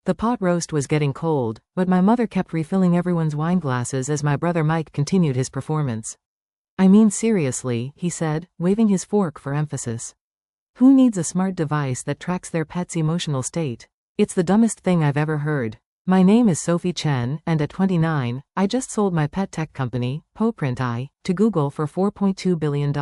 The pot roast was getting cold, but my mother kept refilling everyone's wine glasses as my brother Mike continued his performance. I mean seriously, he said, waving his fork for emphasis. Who needs a smart device that tracks their pet's emotional state? It's the dumbest thing I've ever heard. My name is Sophie Chen, and at 29, I just sold my pet tech company, PoPrint, to Google for $4.2 billion.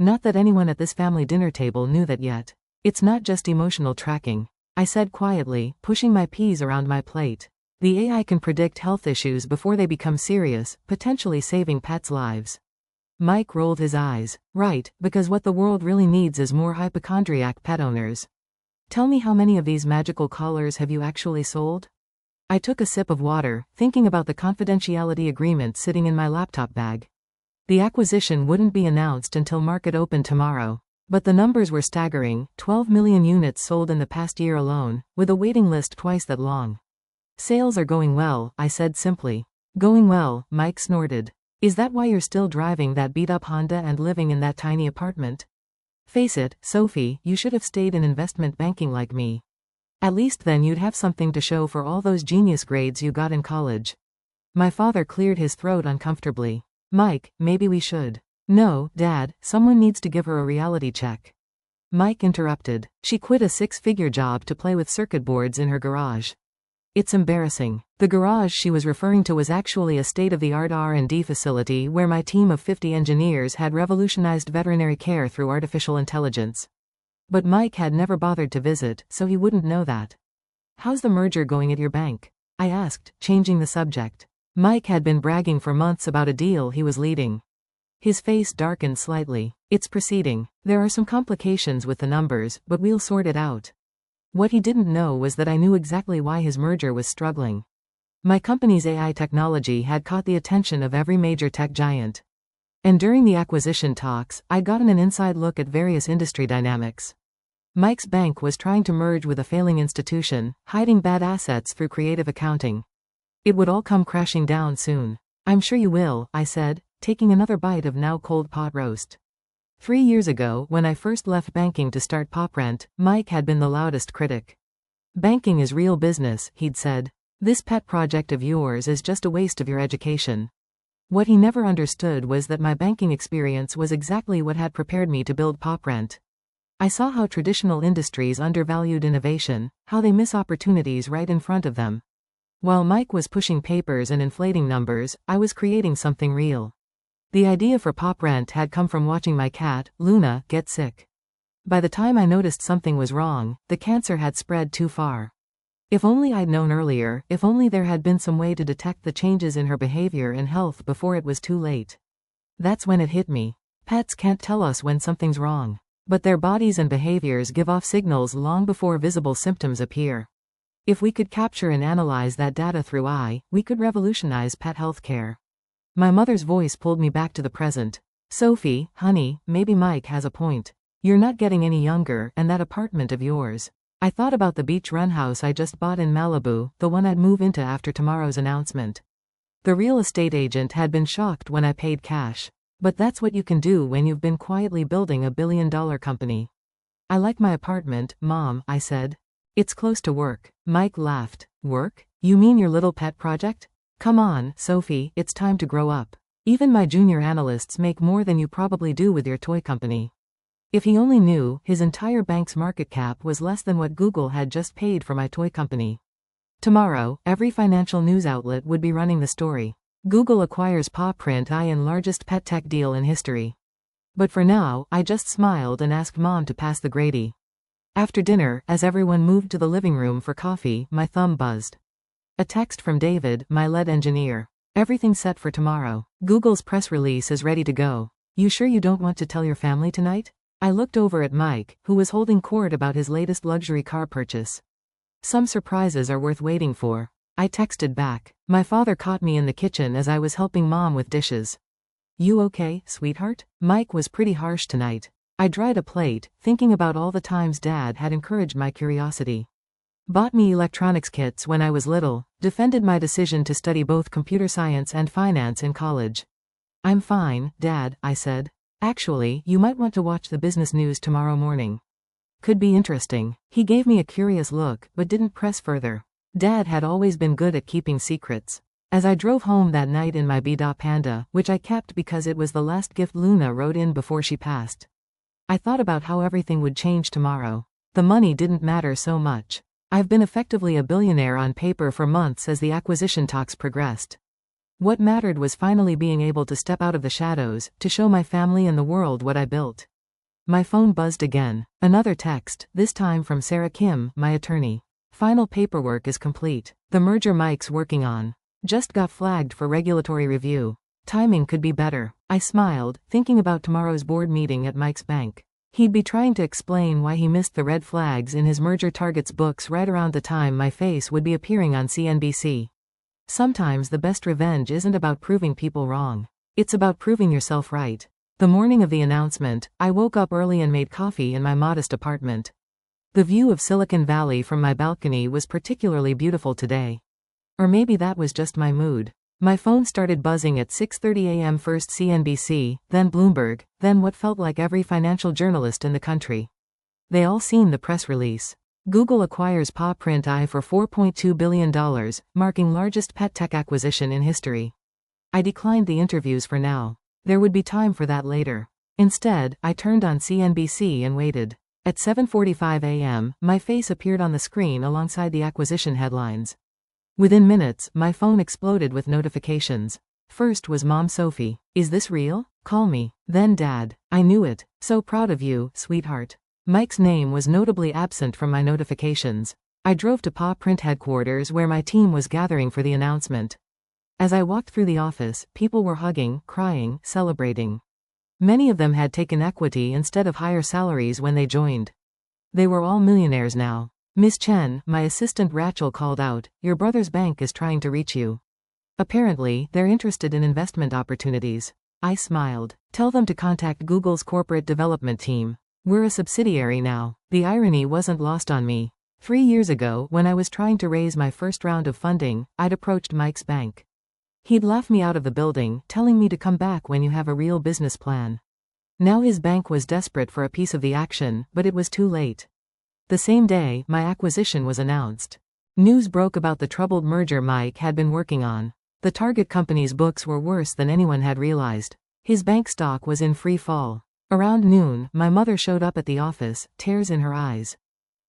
Not that anyone at this family dinner table knew that yet. It's not just emotional tracking, I said quietly, pushing my peas around my plate. The AI can predict health issues before they become serious, potentially saving pets' lives. Mike rolled his eyes. Right, because what the world really needs is more hypochondriac pet owners. Tell me, how many of these magical collars have you actually sold? I took a sip of water, thinking about the confidentiality agreement sitting in my laptop bag. The acquisition wouldn't be announced until market open tomorrow. But the numbers were staggering: 12 million units sold in the past year alone, with a waiting list twice that long. Sales are going well, I said simply. Going well, Mike snorted. Is that why you're still driving that beat-up Honda and living in that tiny apartment? Face it, Sophie, you should have stayed in investment banking like me. At least then you'd have something to show for all those genius grades you got in college. My father cleared his throat uncomfortably. Mike, maybe we should. No, Dad, someone needs to give her a reality check. Mike interrupted. She quit a six-figure job to play with circuit boards in her garage. It's embarrassing. The garage she was referring to was actually a state-of-the-art R&D facility where my team of 50 engineers had revolutionized veterinary care through artificial intelligence. But Mike had never bothered to visit, so he wouldn't know that. How's the merger going at your bank? I asked, changing the subject. Mike had been bragging for months about a deal he was leading. His face darkened slightly. It's proceeding. There are some complications with the numbers, but we'll sort it out. What he didn't know was that I knew exactly why his merger was struggling. My company's AI technology had caught the attention of every major tech giant. And during the acquisition talks, I'd gotten an inside look at various industry dynamics. Mike's bank was trying to merge with a failing institution, hiding bad assets through creative accounting. It would all come crashing down soon. I'm sure you will, I said, taking another bite of now cold pot roast. 3 years ago, when I first left banking to start PoPrint, Mike had been the loudest critic. Banking is real business, he'd said. This pet project of yours is just a waste of your education. What he never understood was that my banking experience was exactly what had prepared me to build PoPrint. I saw how traditional industries undervalued innovation, how they miss opportunities right in front of them. While Mike was pushing papers and inflating numbers, I was creating something real. The idea for PoPrint had come from watching my cat, Luna, get sick. By the time I noticed something was wrong, the cancer had spread too far. If only I'd known earlier, if only there had been some way to detect the changes in her behavior and health before it was too late. That's when it hit me. Pets can't tell us when something's wrong. But their bodies and behaviors give off signals long before visible symptoms appear. If we could capture and analyze that data through AI, we could revolutionize pet healthcare. My mother's voice pulled me back to the present. Sophie, honey, maybe Mike has a point. You're not getting any younger, and that apartment of yours. I thought about the beach run house I just bought in Malibu, the one I'd move into after tomorrow's announcement. The real estate agent had been shocked when I paid cash. But that's what you can do when you've been quietly building a billion-dollar company. I like my apartment, Mom, I said. It's close to work. Mike laughed. Work? You mean your little pet project? Come on, Sophie, it's time to grow up. Even my junior analysts make more than you probably do with your toy company. If he only knew, his entire bank's market cap was less than what Google had just paid for my toy company. Tomorrow, every financial news outlet would be running the story. Google acquires PoPrint, in largest pet tech deal in history. But for now, I just smiled and asked Mom to pass the Grady. After dinner, as everyone moved to the living room for coffee, my thumb buzzed. A text from David, my lead engineer. Everything set for tomorrow. Google's press release is ready to go. You sure you don't want to tell your family tonight? I looked over at Mike, who was holding court about his latest luxury car purchase. Some surprises are worth waiting for. I texted back. My father caught me in the kitchen as I was helping Mom with dishes. You okay, sweetheart? Mike was pretty harsh tonight. I dried a plate, thinking about all the times Dad had encouraged my curiosity. Bought me electronics kits when I was little, defended my decision to study both computer science and finance in college. I'm fine, Dad, I said. Actually, you might want to watch the business news tomorrow morning. Could be interesting. He gave me a curious look, but didn't press further. Dad had always been good at keeping secrets. As I drove home that night in my B.Da Panda, which I kept because it was the last gift Luna wrote in before she passed, I thought about how everything would change tomorrow. The money didn't matter so much. I've been effectively a billionaire on paper for months as the acquisition talks progressed. What mattered was finally being able to step out of the shadows, to show my family and the world what I built. My phone buzzed again. Another text, this time from Sarah Kim, my attorney. Final paperwork is complete. The merger Mike's working on just got flagged for regulatory review. Timing could be better. I smiled, thinking about tomorrow's board meeting at Mike's bank. He'd be trying to explain why he missed the red flags in his merger targets books right around the time my face would be appearing on CNBC. Sometimes the best revenge isn't about proving people wrong. It's about proving yourself right. The morning of the announcement, I woke up early and made coffee in my modest apartment. The view of Silicon Valley from my balcony was particularly beautiful today. Or maybe that was just my mood. My phone started buzzing at 6:30 a.m. First CNBC, then Bloomberg, then what felt like every financial journalist in the country. They all seen the press release. Google acquires Paw Print I for $4.2 billion, marking largest pet tech acquisition in history. I declined the interviews for now. There would be time for that later. Instead, I turned on CNBC and waited. At 7:45 a.m., my face appeared on the screen alongside the acquisition headlines. Within minutes, my phone exploded with notifications. First was Mom Sophie. Is this real? Call me. Then Dad. I knew it. So proud of you, sweetheart. Mike's name was notably absent from my notifications. I drove to Paw Print headquarters where my team was gathering for the announcement. As I walked through the office, people were hugging, crying, celebrating. Many of them had taken equity instead of higher salaries when they joined. They were all millionaires now. Miss Chen, my assistant Rachel called out, "Your brother's bank is trying to reach you. Apparently, they're interested in investment opportunities." I smiled. "Tell them to contact Google's corporate development team. We're a subsidiary now." The irony wasn't lost on me. 3 years ago, when I was trying to raise my first round of funding, I'd approached Mike's bank. He'd laugh me out of the building, telling me to come back when you have a real business plan. Now his bank was desperate for a piece of the action, but it was too late. The same day, my acquisition was announced. News broke about the troubled merger Mike had been working on. The target company's books were worse than anyone had realized. His bank stock was in free fall. Around noon, my mother showed up at the office, tears in her eyes.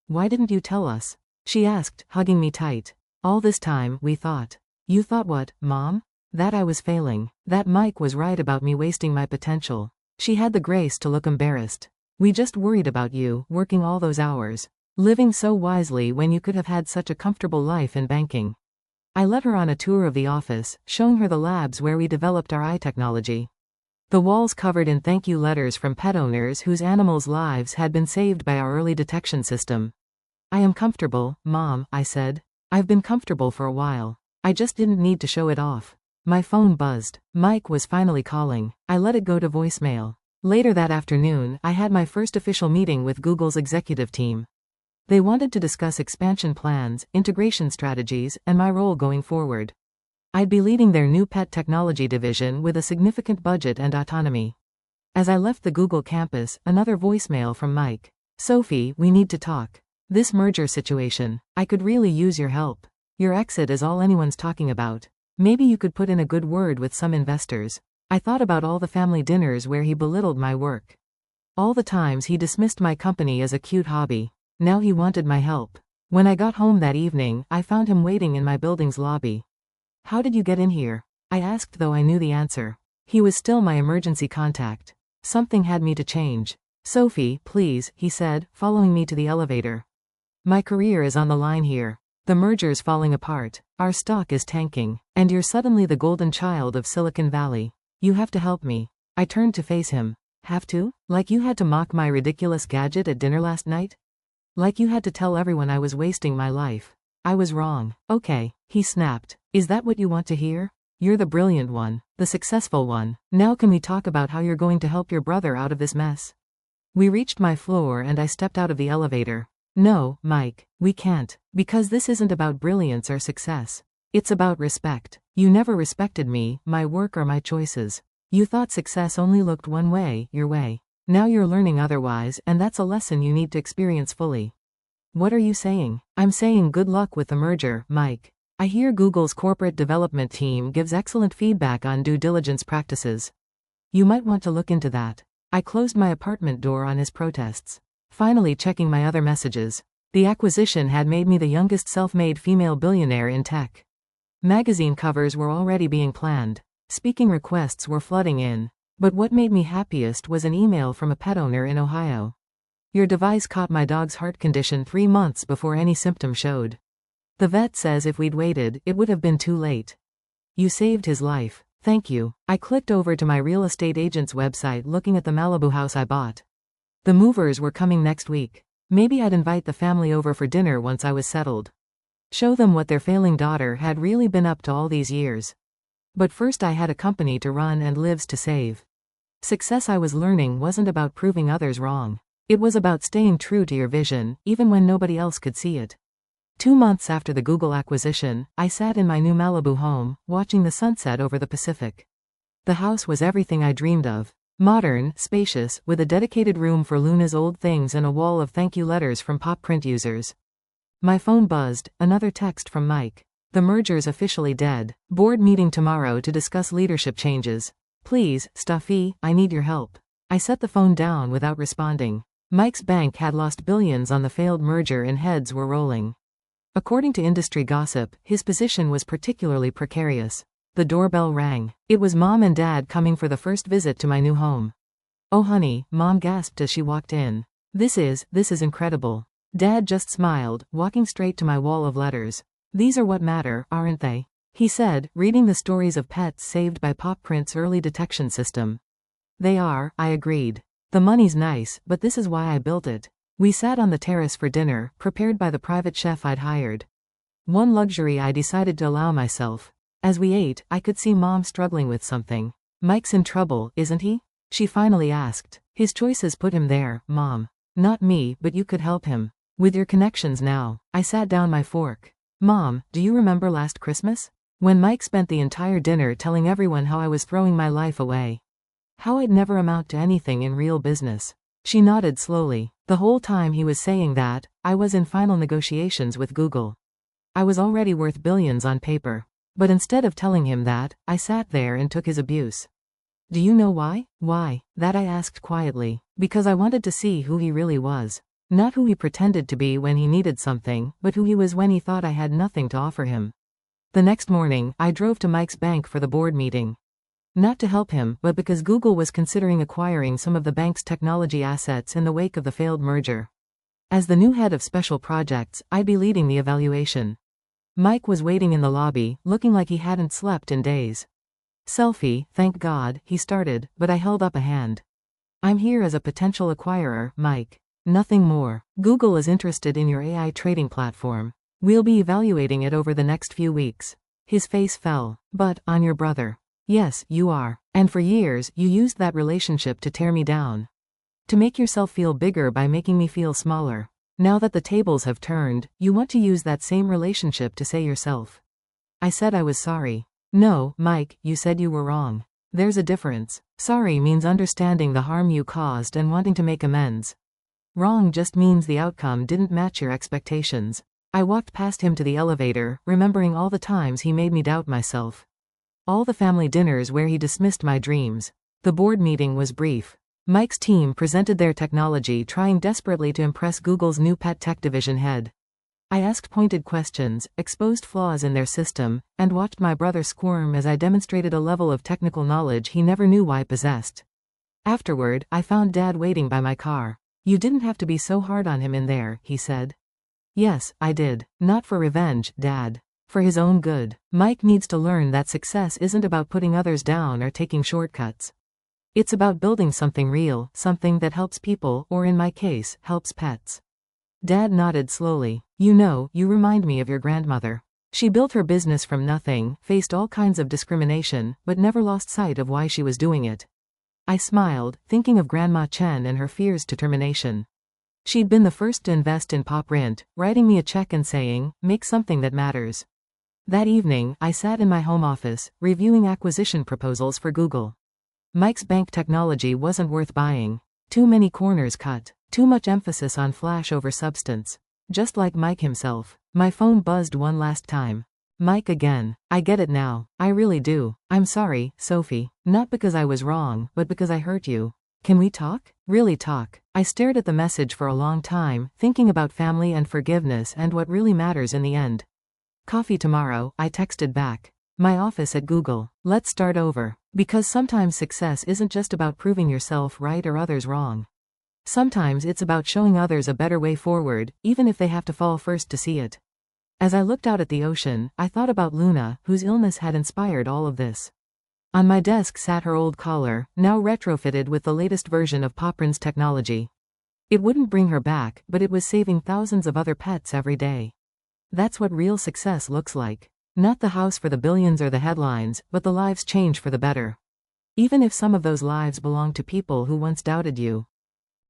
"Why didn't you tell us?" she asked, hugging me tight. "All this time, we thought." "You thought what, Mom?" "That I was failing. That Mike was right about me wasting my potential." She had the grace to look embarrassed. "We just worried about you, working all those hours. Living so wisely when you could have had such a comfortable life in banking." I led her on a tour of the office, showing her the labs where we developed our eye technology. The walls covered in thank you letters from pet owners whose animals' lives had been saved by our early detection system. "I am comfortable, Mom," I said. "I've been comfortable for a while. I just didn't need to show it off." My phone buzzed. Mike was finally calling. I let it go to voicemail. Later that afternoon, I had my first official meeting with Google's executive team. They wanted to discuss expansion plans, integration strategies, and my role going forward. I'd be leading their new pet technology division with a significant budget and autonomy. As I left the Google campus, another voicemail from Mike. "Sophie, we need to talk. This merger situation. I could really use your help. Your exit is all anyone's talking about. Maybe you could put in a good word with some investors." I thought about all the family dinners where he belittled my work. All the times he dismissed my company as a cute hobby. Now he wanted my help. When I got home that evening, I found him waiting in my building's lobby. "How did you get in here?" I asked, though I knew the answer. He was still my emergency contact. Something had me to change. "Sophie, please," he said, following me to the elevator. "My career is on the line here. The merger's falling apart. Our stock is tanking. And you're suddenly the golden child of Silicon Valley. You have to help me." I turned to face him. "Have to? Like you had to mock my ridiculous gadget at dinner last night? Like you had to tell everyone I was wasting my life?" "I was wrong." "Okay," he snapped. "Is that what you want to hear? You're the brilliant one, the successful one. Now can we talk about how you're going to help your brother out of this mess?" We reached my floor and I stepped out of the elevator. "No, Mike, we can't. Because this isn't about brilliance or success. It's about respect. You never respected me, my work or my choices. You thought success only looked one way, your way. Now you're learning otherwise, and that's a lesson you need to experience fully. What are you saying? I'm saying good luck with the merger, Mike. I hear Google's corporate development team gives excellent feedback on due diligence practices. You might want to look into that. I closed my apartment door on his protests. Finally checking my other messages. The acquisition had made me the youngest self-made female billionaire in tech. Magazine covers were already being planned. Speaking requests were flooding in. But what made me happiest was an email from a pet owner in Ohio. Your device caught my dog's heart condition 3 months before any symptom showed. The vet says if we'd waited, it would have been too late. You saved his life. Thank you. I clicked over to my real estate agent's website looking at the Malibu house I bought. The movers were coming next week. Maybe I'd invite the family over for dinner once I was settled. Show them what their failing daughter had really been up to all these years. But first I had a company to run and lives to save. Success, I was learning, wasn't about proving others wrong. It was about staying true to your vision, even when nobody else could see it. 2 months after the Google acquisition, I sat in my new Malibu home, watching the sunset over the Pacific. The house was everything I dreamed of. Modern, spacious, with a dedicated room for Luna's old things and a wall of thank you letters from pop print users. My phone buzzed, another text from Mike. The merger's officially dead. Board meeting tomorrow to discuss leadership changes. Please, Stuffy, I need your help. I set the phone down without responding. Mike's bank had lost billions on the failed merger and heads were rolling. According to industry gossip, his position was particularly precarious. The doorbell rang. It was Mom and Dad coming for the first visit to my new home. Oh honey, Mom gasped as she walked in. This is incredible. Dad just smiled, walking straight to my wall of letters. These are what matter, aren't they? He said, reading the stories of pets saved by Pop Print's early detection system. They are, I agreed. The money's nice, but this is why I built it. We sat on the terrace for dinner, prepared by the private chef I'd hired. One luxury I decided to allow myself. As we ate, I could see Mom struggling with something. Mike's in trouble, isn't he? She finally asked. His choices put him there, Mom. Not me, but you could help him. With your connections now. I sat down my fork. Mom, do you remember last Christmas? When Mike spent the entire dinner telling everyone how I was throwing my life away. How I'd never amount to anything in real business. She nodded slowly. The whole time he was saying that, I was in final negotiations with Google. I was already worth billions on paper. But instead of telling him that, I sat there and took his abuse. Do you know why? Why? That I asked quietly. Because I wanted to see who he really was. Not who he pretended to be when he needed something, but who he was when he thought I had nothing to offer him. The next morning, I drove to Mike's bank for the board meeting. Not to help him, but because Google was considering acquiring some of the bank's technology assets in the wake of the failed merger. As the new head of special projects, I'd be leading the evaluation. Mike was waiting in the lobby, looking like he hadn't slept in days. Selfie, thank God, he started, but I held up a hand. I'm here as a potential acquirer, Mike. Nothing more. Google is interested in your AI trading platform. We'll be evaluating it over the next few weeks. His face fell. But, on your brother. Yes, you are. And for years, you used that relationship to tear me down. To make yourself feel bigger by making me feel smaller. Now that the tables have turned, you want to use that same relationship to say yourself. I said I was sorry. No, Mike, you said you were wrong. There's a difference. Sorry means understanding the harm you caused and wanting to make amends. Wrong just means the outcome didn't match your expectations. I walked past him to the elevator, remembering all the times he made me doubt myself. All the family dinners where he dismissed my dreams. The board meeting was brief. Mike's team presented their technology, trying desperately to impress Google's new pet tech division head. I asked pointed questions, exposed flaws in their system, and watched my brother squirm as I demonstrated a level of technical knowledge he never knew I possessed. Afterward, I found Dad waiting by my car. You didn't have to be so hard on him in there, he said. Yes, I did. Not for revenge, Dad. For his own good. Mike needs to learn that success isn't about putting others down or taking shortcuts. It's about building something real, something that helps people, or in my case, helps pets. Dad nodded slowly. You know, you remind me of your grandmother. She built her business from nothing, faced all kinds of discrimination, but never lost sight of why she was doing it. I smiled, thinking of Grandma Chen and her fierce determination. She'd been the first to invest in Pop Print, writing me a check and saying, make something that matters. That evening, I sat in my home office, reviewing acquisition proposals for Google. Mike's bank technology wasn't worth buying. Too many corners cut. Too much emphasis on flash over substance. Just like Mike himself. My phone buzzed one last time. Mike again. I get it now. I really do. I'm sorry, Sophie. Not because I was wrong, but because I hurt you. Can we talk? Really talk. I stared at the message for a long time, thinking about family and forgiveness and what really matters in the end. Coffee tomorrow, I texted back. My office at Google. Let's start over. Because sometimes success isn't just about proving yourself right or others wrong. Sometimes it's about showing others a better way forward, even if they have to fall first to see it. As I looked out at the ocean, I thought about Luna, whose illness had inspired all of this. On my desk sat her old collar, now retrofitted with the latest version of Poprin's technology. It wouldn't bring her back, but it was saving thousands of other pets every day. That's what real success looks like. Not the house for the billions or the headlines, but the lives change for the better. Even if some of those lives belong to people who once doubted you.